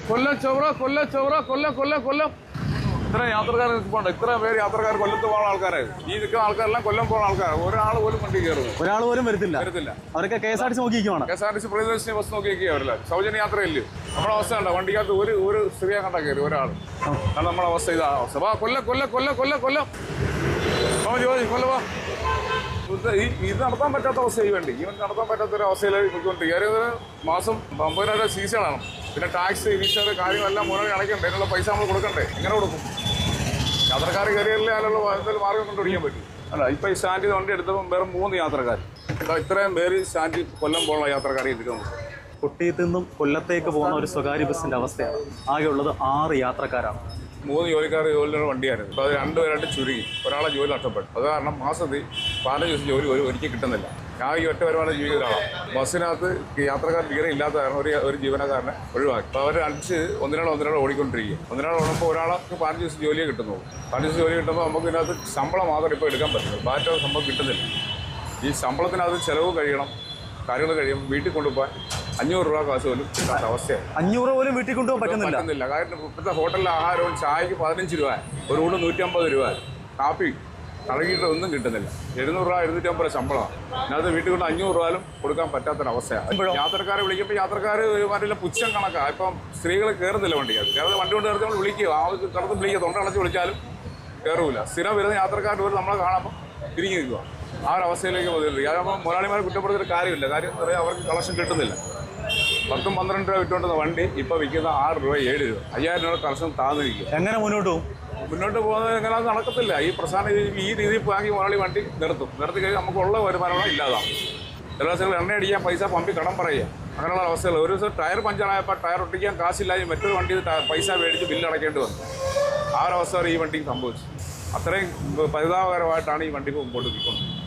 കൊല്ലം ചൗറ കൊല്ലം ചൗറ കൊല്ലം കൊല്ലം കൊല്ലം. ഇത്ര യാത്രക്കാർ നിൽപ്പുണ്ട്. ഇത്ര പേര് യാത്രക്കാർ കൊല്ലത്ത് പോകുന്ന ആൾക്കാരായി. ഈ നിൽക്കുന്ന ആൾക്കാരെല്ലാം കൊല്ലം പോകുന്ന ആൾക്കാരാണ്. ഒരാൾ പോലും വണ്ടി കയറുന്നു. ഒരാൾ പോലും വരത്തില്ല. അവരൊക്കെ KSRTC നോക്കിയിരിക്കുവാണ്. KSRTC പ്രിയദർശിനി ബസ് നോക്കിയിരിക്കുക. അവരല്ല സൗജന്യ യാത്രയില്ലേ. നമ്മുടെ അവസ്ഥ കണ്ട വണ്ടിക്കകത്ത് ഒരു സ്ത്രീയെ കണ്ടാ കയറി ഒരാൾ. കാരണം നമ്മുടെ അവസ്ഥ ഇതാ അവസ്ഥ. വാ കൊല്ലം കൊല്ലം കൊല്ലം കൊല്ലം കൊല്ലം ജോലി കൊല്ലവാ. ഇത് നടത്താൻ പറ്റാത്ത അവസ്ഥയായി വേണ്ടി ഇവൻ നടത്താൻ പറ്റാത്തൊരു അവസ്ഥയിൽ പോയിക്കൊണ്ടിരിക്കുക. മാസം 50,000 സീസണാണ്. പിന്നെ ടാക്സ് ഇൻഷുർ കാര്യങ്ങളെല്ലാം മുന്നേ അടയ്ക്കണ്ടേ. അതിനുള്ള പൈസ നമ്മൾ കൊടുക്കണ്ടേ. എങ്ങനെ കൊടുക്കും? യാത്രക്കാർ കയറിയല്ലേ അതിലുള്ള എന്തെങ്കിലും മാർഗം കണ്ടുപിടിക്കാൻ പറ്റും. അല്ല ഇപ്പം ഈ സ്റ്റാൻഡിൽ വണ്ടി എടുത്തപ്പോൾ വേറെ 3 യാത്രക്കാർ. ഇത്രയും പേര് സ്റ്റാൻഡിൽ കൊല്ലം പോകുന്ന യാത്രക്കാരെ എടുക്കുന്നു. കൊട്ടിയത്ത് നിന്നും കൊല്ലത്തേക്ക് പോകുന്ന ഒരു സ്വകാര്യ ബസ്സിന്റെ അവസ്ഥയാണ്. ആകെ ഉള്ളത് 6 യാത്രക്കാരാണ്. 3 ജോലിക്കാർ ജോലിയുടെ വണ്ടിയായിരുന്നു. അപ്പോൾ അത് 2 പേരായിട്ട് ചുരുങ്ങി. ഒരാളെ ജോലി നഷ്ടപ്പെട്ടു. അത് കാരണം മാസത്തിൽ 15 ദിവസം ജോലി ഒരിക്കൽ കിട്ടുന്നില്ല. ഞാൻ ഈ ഒറ്റ വരുമാനം ജീവിക്കുന്ന ഒരാളാണ്. ബസ്സിനകത്ത് യാത്രക്കാർ തീരെ ഇല്ലാത്ത കാരണം ഒരു ജീവനക്കാരനെ ഒഴിവാക്കി. അപ്പോൾ അവർ അടിച്ച് ഒന്നിനാൾ ഓടിക്കൊണ്ടിരിക്കും. ഒന്നിനാൾ ഓടുമ്പോൾ ഒരാൾക്ക് 15 ദിവസം ജോലിയെ കിട്ടുന്നു. 15 ദിവസം ജോലി കിട്ടുമ്പോൾ നമുക്ക് ഇതിനകത്ത് ശമ്പളം മാത്രം ഇപ്പോൾ എടുക്കാൻ പറ്റുള്ളൂ. ബാറ്റ സംഭവം കിട്ടുന്നില്ല. ഈ ശമ്പളത്തിനകത്ത് ചിലവ് കഴിയണം. കാര്യങ്ങൾ കഴിയുമ്പോൾ വീട്ടിൽ കൊണ്ടുപോകാൻ 500 രൂപ കാശ് പോലും കിട്ടാത്ത അവസ്ഥയാണ്. 500 പോലും വീട്ടിൽ കൊണ്ടുപോകാൻ പറ്റുന്നില്ല. കാരണം ഇപ്പോഴത്തെ ഹോട്ടലിലെ ആഹാരവും ചായക്ക് 15 രൂപ, ഒരു കൂടെ 150 രൂപ, കാപ്പി കടകിയിട്ട് ഒന്നും കിട്ടുന്നില്ല. 700 രൂപ 250 ശമ്പളമാണ്. അതിനകത്ത് വീട്ടിൽ കൊണ്ട് 500 രൂപ കൊടുക്കാൻ പറ്റാത്തൊരവസ്ഥയാണ്. യാത്രക്കാരെ വിളിക്കുമ്പോൾ യാത്രക്കാർ വണ്ടിയിലെ പുച്ഛം കണക്കാണ്. ഇപ്പം സ്ത്രീകൾ കയറുന്നില്ല വണ്ടിക്കകത്ത്. കയറുന്ന വണ്ടി കൊണ്ട് കയറി നമ്മൾ വിളിക്കുക, കടന്ന് വിളിക്കുക, തൊണ്ടടച്ച് വിളിച്ചാലും കയറൂല. സ്ഥിരം വരുന്ന യാത്രക്കാർ പോലും നമ്മളെ കാണുമ്പോൾ തിരിഞ്ഞു നിൽക്കുക. ആ ഒരു അവസ്ഥയിലേക്ക് പോകുന്നില്ല. കാരണം മുതലാളിമാരെ കുറ്റപ്പെടുത്തിയൊരു കാര്യമില്ല. കാര്യം എന്താ പറയുക, അവർക്ക് കളക്ഷൻ കിട്ടുന്നില്ല. 10-12 രൂപ വിറ്റുകൊണ്ടിരുന്ന വണ്ടി ഇപ്പോൾ വിൽക്കുന്ന 6 രൂപ 7 രൂപ 5000 രൂപ കളക്ഷൻ താഴ്ന്നിരിക്കും. എങ്ങനെ മുന്നോട്ട് പോകുന്നത് എങ്ങനെ നടക്കത്തില്ല. ഈ പ്രധാന ഈ രീതിയിൽ വാങ്ങി മുതലാളി വണ്ടി നിർത്തി കഴിഞ്ഞാൽ നമുക്കുള്ള വരുമാനം ഇല്ലാതാണ്. ചില ദിവസങ്ങൾ എണ്ണ അടിക്കാൻ പൈസ പമ്പി കടം പറയുക. അങ്ങനെയുള്ള അവസ്ഥകൾ. ഒരു ദിവസം ടയർ പഞ്ചറായപ്പോൾ ടയർ ഒട്ടിക്കാൻ കാശില്ലാതെ മറ്റൊരു വണ്ടി പൈസ മേടിച്ച് ബില്ല് അടയ്ക്കേണ്ടി വന്നു. ആ ഒരു അവസ്ഥ ഈ വണ്ടിക്ക് സംഭവിച്ചു. അത്രയും പരിതാപകരമായിട്ടാണ് ഈ വണ്ടി മുമ്പോട്ട് പോയിക്കൊണ്ടത്.